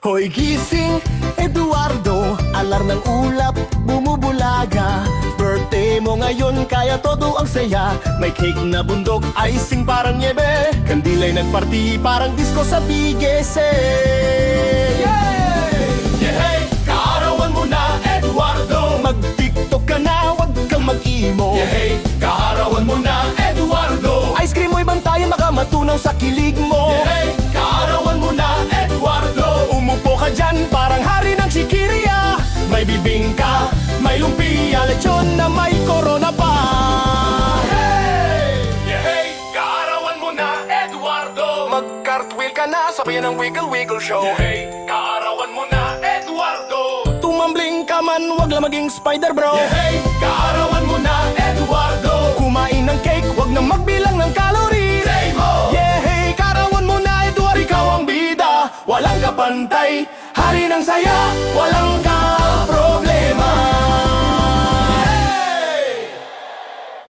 Hoy gising, Eduardo, alarm ng ulap, bumubulaga. Birthday mo ngayon, kaya todo ang saya. May cake na bundok, icing parang niebe. Kandilay nagparty, parang disco sa BGC. Yehey! Kaarawan mo na, Eduardo. Mag-tiktok ka na, wag kang mag-emo. Yehey! Kaarawan mo na, Eduardo. Ice cream mo'y bantayan, baka matunaw sa kilig mo. Yehey! Kaarawan mo na, Eduardo. Umupo ka dyan, parang hari ng Sikiria. May bibingka, may lumpia, lechon na may corona pa. Hey! Yehey! Kaarawan mo na, Eduardo. Mag-cartwheel ka na, sabayan ng wiggle-wiggle show. Yehey! Kaarawan mo na, Eduardo. Tumambling ka man, wag lang maging spider bro. Yehey! Kaarawan mo na, Eduardo. Kumain ng cake, wag na magbilang ng calories. Say mo! Yehey! Kaarawan mo na, Eduardo. Ikaw ang bida, walang kapantay. Hari ng saya, walang